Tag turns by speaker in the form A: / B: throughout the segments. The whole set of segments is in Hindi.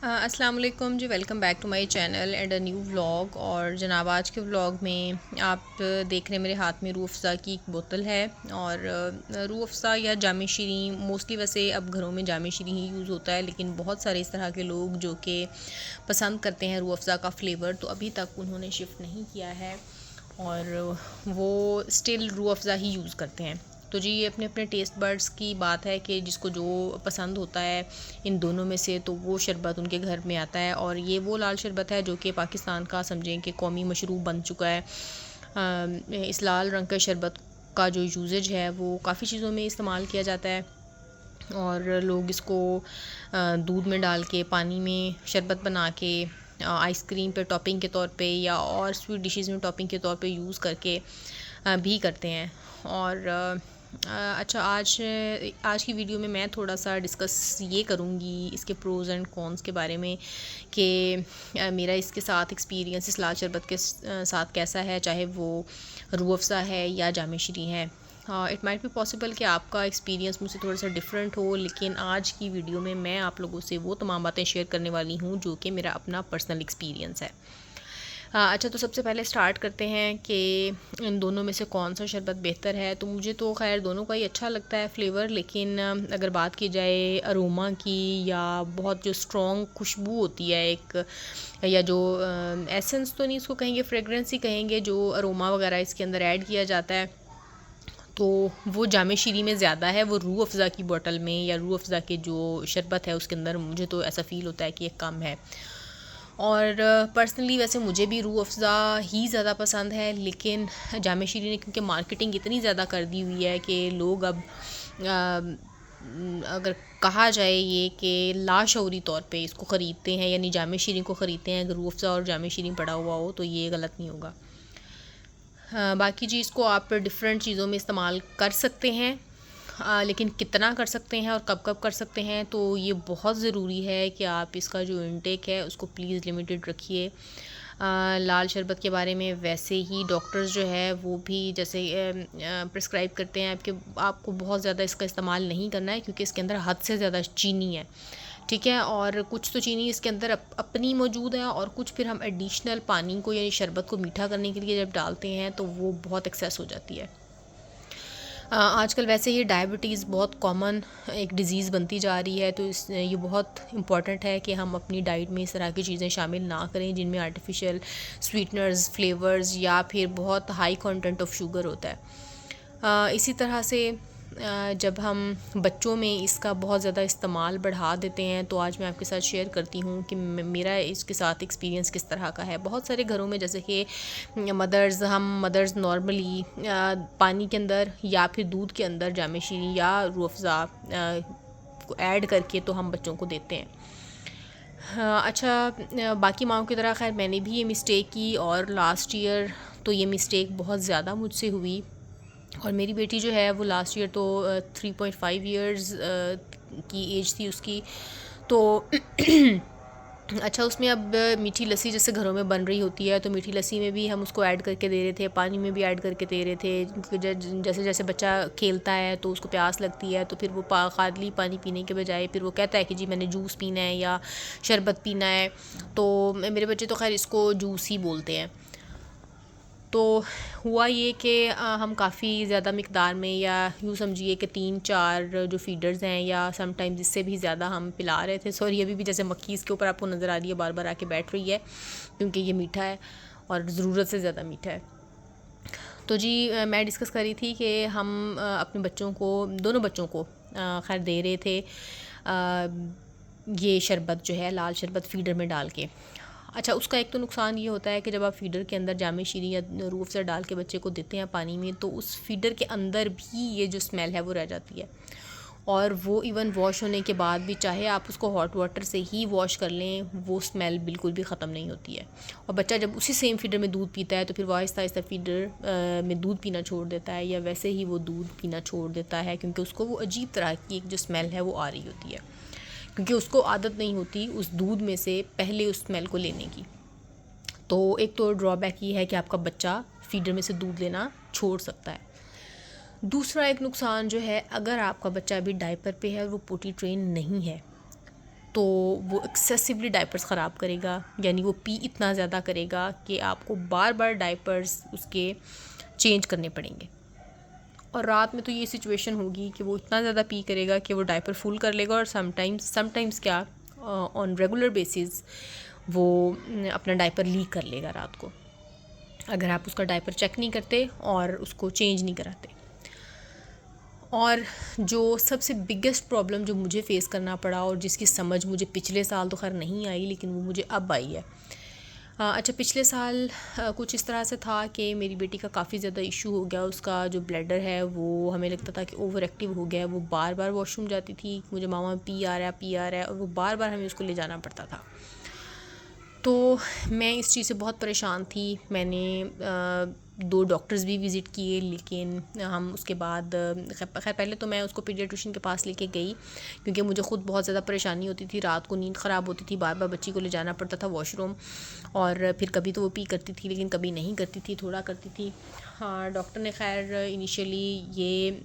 A: अस्सलाम वालेकुम जी। Welcome back to my channel and a new vlog. और जनाब आज के व्लॉग में आप देख रहे हैं मेरे हाथ में रूह अफ़ज़ा की एक बोतल है। और रूह अफ़ज़ा या जाम शीरीं मोस्टली वैसे अब घरों में जाम शीरीं ही यूज़ होता है, लेकिन बहुत सारे इस तरह के लोग जो कि पसंद करते हैं रूह अफ़ज़ा का फ़्लेवर, तो अभी तक उन्होंने शिफ्ट नहीं किया है और वो स्टिल रूह अफ़ज़ा ही यूज़ करते हैं। तो जी ये अपने अपने टेस्ट बर्ड्स की बात है कि जिसको जो पसंद होता है इन दोनों में से, तो वो शरबत उनके घर में आता है। और ये वो लाल शरबत है जो कि पाकिस्तान का समझें कि कौमी मशरूब बन चुका है। इस लाल रंग के शरबत का जो यूजेज है वो काफ़ी चीज़ों में इस्तेमाल किया जाता है। और लोग इसको दूध में डाल के, पानी में शरबत बना के, आइसक्रीम पे टॉपिंग के तौर पे या और स्वीट डिशेस में टॉपिंग के तौर पे यूज़ करके भी करते हैं। और अच्छा, आज की वीडियो में मैं थोड़ा सा डिस्कस ये करूँगी इसके प्रोज़ एंड कॉन्स के बारे में कि मेरा इसके साथ एक्सपीरियंस इस लाल शरबत के साथ कैसा है, चाहे वो रूह अफ़ज़ा है या जाम शीरीं है। इट माइट बी पॉसिबल कि आपका एक्सपीरियंस मुझसे थोड़ा सा डिफरेंट हो, लेकिन आज की वीडियो में मैं आप लोगों से वो तमाम बातें शेयर करने वाली हूँ जो कि मेरा अपना पर्सनल एक्सपीरियंस है। अच्छा, तो सबसे पहले स्टार्ट करते हैं कि इन दोनों में से कौन सा शरबत बेहतर है। तो मुझे तो खैर दोनों का ही अच्छा लगता है फ्लेवर, लेकिन अगर बात की जाए अरोमा की या बहुत जो स्ट्रॉन्ग खुशबू होती है एक, या जो एसेंस तो नहीं इसको कहेंगे, फ्रेगरेंस ही कहेंगे, जो अरोमा वगैरह इसके अंदर ऐड किया जाता है, तो वो जाम शीरीं में ज़्यादा है। वो रूह अफ़ज़ा की बोतल में या रूह अफ़ज़ा के जो शरबत है उसके अंदर मुझे तो ऐसा फ़ील होता है कि ये कम है। और पर्सनली वैसे मुझे भी रूह अफ़ज़ा ही ज़्यादा पसंद है, लेकिन जाम शीरीं ने क्योंकि मार्केटिंग इतनी ज़्यादा कर दी हुई है कि लोग अब अगर कहा जाए ये कि लाशऊरी तौर पे इसको ख़रीदते हैं, यानी जाम शीरीं को ख़रीदते हैं। अगर रूह अफ़ज़ा और जाम शीरीं पड़ा हुआ हो तो ये गलत नहीं होगा। बाकी चीज़ को आप डिफरेंट चीज़ों में इस्तेमाल कर सकते हैं, लेकिन कितना कर सकते हैं और कब कब कर सकते हैं, तो ये बहुत ज़रूरी है कि आप इसका जो इनटेक है उसको प्लीज़ लिमिटेड रखिए। लाल शरबत के बारे में वैसे ही डॉक्टर्स जो है वो भी जैसे प्रिस्क्राइब करते हैं कि आपको बहुत ज़्यादा इसका इस्तेमाल नहीं करना है, क्योंकि इसके अंदर हद से ज़्यादा चीनी है, ठीक है। और कुछ तो चीनी इसके अंदर अपनी मौजूद है, और कुछ फिर हम एडिशनल पानी को या शरबत को मीठा करने के लिए जब डालते हैं तो वो बहुत एक्सेस हो जाती है। आजकल वैसे ही डायबिटीज़ बहुत कॉमन एक डिज़ीज़ बनती जा रही है, तो ये बहुत इम्पॉर्टेंट है कि हम अपनी डाइट में इस तरह की चीज़ें शामिल ना करें जिनमें आर्टिफिशियल स्वीटनर्स, फ्लेवर्स या फिर बहुत हाई कंटेंट ऑफ शुगर होता है। इसी तरह से जब हम बच्चों में इसका बहुत ज़्यादा इस्तेमाल बढ़ा देते हैं, तो आज मैं आपके साथ शेयर करती हूँ कि मेरा इसके साथ एक्सपीरियंस किस तरह का है। बहुत सारे घरों में जैसे कि मदर्स नॉर्मली पानी के अंदर या फिर दूध के अंदर जाम शीरीं या रूह अफ़ज़ा को ऐड करके तो हम बच्चों को देते हैं। अच्छा, बाकी माओं की तरह खैर मैंने भी ये मिस्टेक की, और लास्ट ईयर तो ये मिस्टेक बहुत ज़्यादा मुझसे हुई। और मेरी बेटी जो है वो लास्ट ईयर तो 3.5 ईयर्स की एज थी उसकी, तो अच्छा, उसमें अब मीठी लस्सी जैसे घरों में बन रही होती है, तो मीठी लस्सी में भी हम उसको ऐड करके दे रहे थे, पानी में भी ऐड करके दे रहे थे, क्योंकि जैसे जैसे बच्चा खेलता है तो उसको प्यास लगती है, तो फिर वो खाली पानी पीने के बजाय फिर वो कहता है कि जी मैंने जूस पीना है या शरबत पीना है। तो मेरे बच्चे तो खैर इसको जूस ही बोलते हैं। तो हुआ ये कि हम काफ़ी ज़्यादा मिक़दार में, या यूँ समझिए कि 3-4 जो फ़ीडर्स हैं या समटाइम्स इससे भी ज़्यादा हम पिला रहे थे। सॉरी, अभी भी जैसे मक्खी इसके ऊपर आपको नज़र आ रही है, बार बार आके बैठ रही है, क्योंकि ये मीठा है और ज़रूरत से ज़्यादा मीठा है। तो जी मैं डिस्कस कर रही थी कि हम अपने बच्चों को, दोनों बच्चों को खैर दे रहे थे ये शरबत जो है लाल शरबत फ़ीडर में डाल के। अच्छा, उसका एक तो नुकसान ये होता है कि जब आप फ़ीडर के अंदर जाम शीरीं या रूह अफ़ज़ा डाल के बच्चे को देते हैं पानी में, तो उस फ़ीडर के अंदर भी ये जो स्मेल है वो रह जाती है, और वो इवन वॉश होने के बाद भी, चाहे आप उसको हॉट वाटर से ही वॉश कर लें, वो स्मेल बिल्कुल भी ख़त्म नहीं होती है। और बच्चा जब उसी सेम फ़ीडर में दूध पीता है तो फिर वो आहिस्ता आहिस्ता फ़ीडर में दूध पीना छोड़ देता है, या वैसे ही वो दूध पीना छोड़ देता है, क्योंकि उसको वो अजीब तरह की एक जो स्मेल है वो आ रही होती है, क्योंकि उसको आदत नहीं होती उस दूध में से पहले उस स्मेल को लेने की। तो एक तो ड्रॉबैक ये है कि आपका बच्चा फ़ीडर में से दूध लेना छोड़ सकता है। दूसरा एक नुकसान जो है, अगर आपका बच्चा अभी डायपर पे है और वो पोटी ट्रेन नहीं है, तो वो एक्सेसिवली डायपर्स ख़राब करेगा, यानी वो पी इतना ज़्यादा करेगा कि आपको बार बार डायपर्स उसके चेंज करने पड़ेंगे। और रात में तो ये सिचुएशन होगी कि वो इतना ज़्यादा पी करेगा कि वो डायपर फुल कर लेगा, और समटाइम्स क्या ऑन रेगुलर बेसिस वो अपना डायपर लीक कर लेगा रात को, अगर आप उसका डायपर चेक नहीं करते और उसको चेंज नहीं कराते। और जो सबसे बिगेस्ट प्रॉब्लम जो मुझे फ़ेस करना पड़ा और जिसकी समझ मुझे पिछले साल तो खैर नहीं आई, लेकिन वो मुझे अब आई है। अच्छा, पिछले साल कुछ इस तरह से था कि मेरी बेटी का काफ़ी ज़्यादा इशू हो गया। उसका जो ब्लैडर है वो हमें लगता था कि ओवर एक्टिव हो गया है। वो बार बार वॉशरूम जाती थी, मुझे मामा पी आ रहा है, और वो बार बार हमें उसको ले जाना पड़ता था। तो मैं इस चीज़ से बहुत परेशान थी। मैंने 2 डॉक्टर्स भी विज़िट किए, लेकिन हम उसके बाद खैर पहले तो मैं उसको पीडियाट्रिशियन के पास लेके गई, क्योंकि मुझे ख़ुद बहुत ज़्यादा परेशानी होती थी। रात को नींद ख़राब होती थी, बार बार बच्ची को ले जाना पड़ता था वॉशरूम, और फिर कभी तो वो पी करती थी लेकिन कभी नहीं करती थी, थोड़ा करती थी। हाँ, डॉक्टर ने खैर इनिशियली ये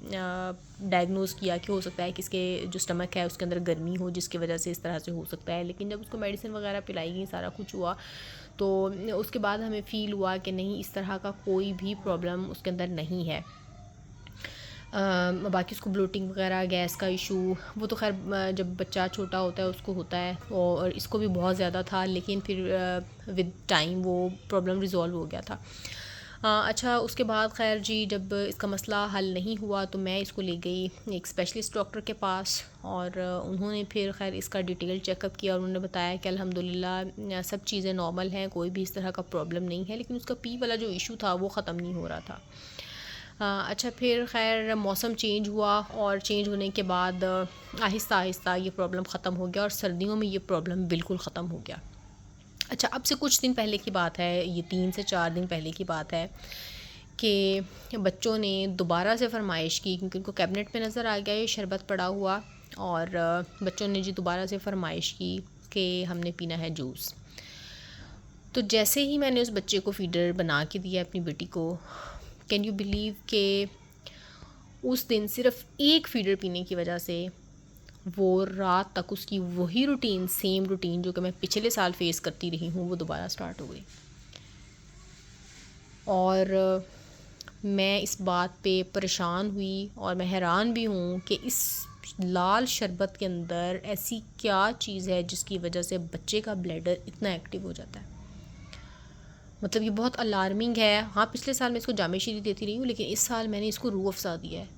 A: डायग्नोज़ किया कि हो सकता है कि इसके जो स्टमक है उसके अंदर गर्मी हो, जिसकी वजह से इस तरह से हो सकता है। लेकिन जब उसको मेडिसिन वगैरह पिलाई गई, सारा कुछ हुआ, तो उसके बाद हमें फ़ील हुआ कि नहीं, इस तरह का कोई भी प्रॉब्लम उसके अंदर नहीं है। बाकी उसको ब्लोटिंग वगैरह, गैस का इशू, वो तो खैर जब बच्चा छोटा होता है उसको होता है, और इसको भी बहुत ज़्यादा था, लेकिन फिर विद टाइम वो प्रॉब्लम रिज़ॉल्व हो गया था। अच्छा, उसके बाद खैर जी, जब इसका मसला हल नहीं हुआ तो मैं इसको ले गई एक स्पेशलिस्ट डॉक्टर के पास, और उन्होंने फिर खैर इसका डिटेल चेकअप किया, और उन्होंने बताया कि अल्हम्दुलिल्लाह सब चीज़ें नॉर्मल हैं, कोई भी इस तरह का प्रॉब्लम नहीं है, लेकिन उसका पी वाला जो इशू था वो ख़त्म नहीं हो रहा था। अच्छा, फिर खैर मौसम चेंज हुआ, और चेंज होने के बाद आहिस्ता आहिस्ता ये प्रॉब्लम ख़त्म हो गया, और सर्दियों में ये प्रॉब्लम बिल्कुल ख़त्म हो गया। अच्छा, अब से कुछ दिन पहले की बात है, ये 3 से 4 दिन पहले की बात है कि बच्चों ने दोबारा से फरमाइश की, क्योंकि उनको कैबिनेट में नज़र आ गया ये शरबत पड़ा हुआ, और बच्चों ने जी दोबारा से फरमाइश की कि हमने पीना है जूस। तो जैसे ही मैंने उस बच्चे को फ़ीडर बना के दिया अपनी बेटी को, कैन यू बिलीव कि उस दिन सिर्फ़ एक फ़ीडर पीने की वजह से वो रात तक उसकी वही रूटीन, सेम रूटीन जो कि मैं पिछले साल फ़ेस करती रही हूँ, वो दोबारा स्टार्ट हो गई। और मैं इस बात पे परेशान हुई, और मैं हैरान भी हूँ कि इस लाल शरबत के अंदर ऐसी क्या चीज़ है जिसकी वजह से बच्चे का ब्लैडर इतना एक्टिव हो जाता है। मतलब ये बहुत अलार्मिंग है। हाँ, पिछले साल मैं इसको जामे शीरी देती रही हूँ, लेकिन इस साल मैंने इसको रूह अफ़ज़ा दिया है।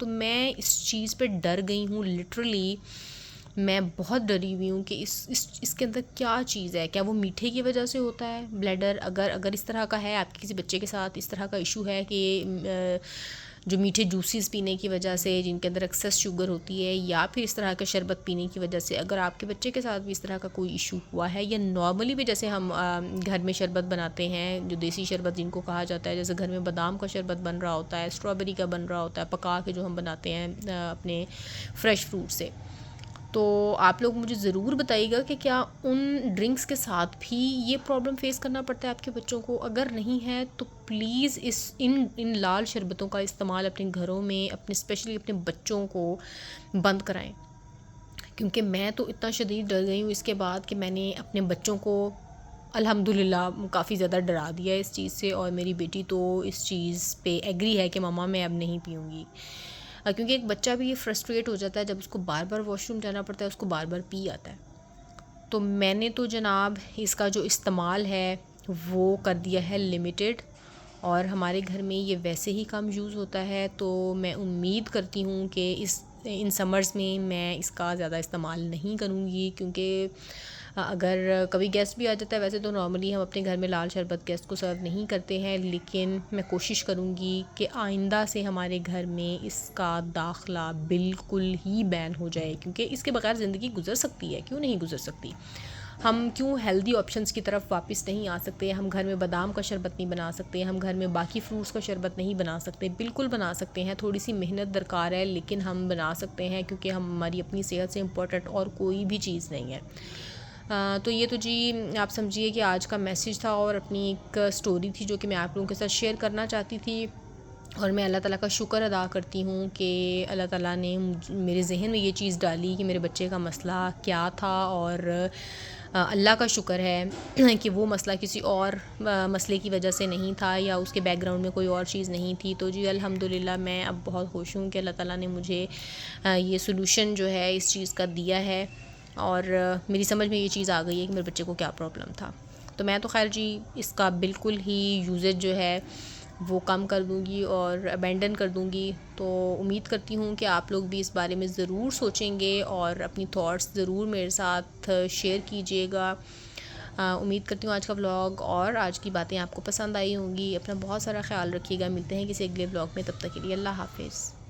A: तो मैं इस चीज़ पे डर गई हूँ, लिटरली मैं बहुत डरी हुई हूँ कि इसके अंदर क्या चीज़ है। क्या वो मीठे की वजह से होता है ब्लैडर? अगर इस तरह का है, आपके किसी बच्चे के साथ इस तरह का इशू है कि जो मीठे जूसेस पीने की वजह से, जिनके अंदर एक्सेस शुगर होती है, या फिर इस तरह का शरबत पीने की वजह से, अगर आपके बच्चे के साथ भी इस तरह का कोई इशू हुआ है, या नॉर्मली भी जैसे हम घर में शरबत बनाते हैं, जो देसी शरबत जिनको कहा जाता है, जैसे घर में बादाम का शरबत बन रहा होता है, स्ट्रॉबेरी का बन रहा होता है, पका के जो हम बनाते हैं अपने फ्रेश फ्रूट से, तो आप लोग मुझे ज़रूर बताइएगा कि क्या उन ड्रिंक्स के साथ भी ये प्रॉब्लम फ़ेस करना पड़ता है आपके बच्चों को? अगर नहीं है तो प्लीज़ इन लाल शरबतों का इस्तेमाल अपने घरों में, स्पेशली अपने बच्चों को बंद कराएं, क्योंकि मैं तो इतना शदीद डर गई हूँ इसके बाद कि मैंने अपने बच्चों को अल्हम्दुलिल्लाह काफ़ी ज़्यादा डरा दिया इस चीज़ से, और मेरी बेटी तो इस चीज़ पे एग्री है कि मम्मा मैं अब नहीं पीऊँगी। क्योंकि एक बच्चा भी ये फ्रस्ट्रेट हो जाता है जब उसको बार बार वॉशरूम जाना पड़ता है, उसको बार बार पी आता है। तो मैंने तो जनाब इसका जो इस्तेमाल है वो कर दिया है लिमिटेड, और हमारे घर में ये वैसे ही कम यूज़ होता है, तो मैं उम्मीद करती हूँ कि इन समर्स में मैं इसका ज़्यादा इस्तेमाल नहीं करूँगी, क्योंकि अगर कभी गेस्ट भी आ जाता है, वैसे तो नॉर्मली हम अपने घर में लाल शरबत गेस्ट को सर्व नहीं करते हैं, लेकिन मैं कोशिश करूँगी कि आइंदा से हमारे घर में इसका दाखला बिल्कुल ही बैन हो जाए, क्योंकि इसके बगैर ज़िंदगी गुजर सकती है, क्यों नहीं गुजर सकती। हम क्यों हेल्दी ऑप्शंस की तरफ वापस नहीं आ सकते? हम घर में बादाम का शरबत नहीं बना सकते, हम घर में बाकी फ्रूट्स का शरबत नहीं बना सकते? बिल्कुल बना सकते हैं, थोड़ी सी मेहनत दरकार है, लेकिन हम बना सकते हैं, क्योंकि हमारी अपनी सेहत से इम्पोर्टेंट और कोई भी चीज़ नहीं है। तो ये तो जी आप समझिए कि आज का मैसेज था, और अपनी एक स्टोरी थी जो कि मैं आप लोगों के साथ शेयर करना चाहती थी। और मैं अल्लाह ताला का शुक्र अदा करती हूँ कि अल्लाह ताला ने मेरे ज़हन में ये चीज़ डाली कि मेरे बच्चे का मसला क्या था, और अल्लाह का शुक्र है कि वो मसला किसी और मसले की वजह से नहीं था या उसके बैकग्राउंड में कोई और चीज़ नहीं थी। तो जी अल्हम्दुलिल्लाह मैं अब बहुत खुश हूँ कि अल्लाह ताला ने मुझे ये सॉल्यूशन जो है इस चीज़ का दिया है, और मेरी समझ में ये चीज़ आ गई है कि मेरे बच्चे को क्या प्रॉब्लम था। तो मैं तो खैर जी इसका बिल्कुल ही यूजेज जो है वो कम कर दूँगी और अबैंडन कर दूँगी। तो उम्मीद करती हूँ कि आप लोग भी इस बारे में ज़रूर सोचेंगे और अपनी थॉट्स ज़रूर मेरे साथ शेयर कीजिएगा। उम्मीद करती हूँ आज का व्लॉग और आज की बातें आपको पसंद आई होंगी। अपना बहुत सारा ख्याल रखिएगा। मिलते हैं किसी अगले व्लॉग में, तब तक के लिए अल्लाह हाफ़िज़।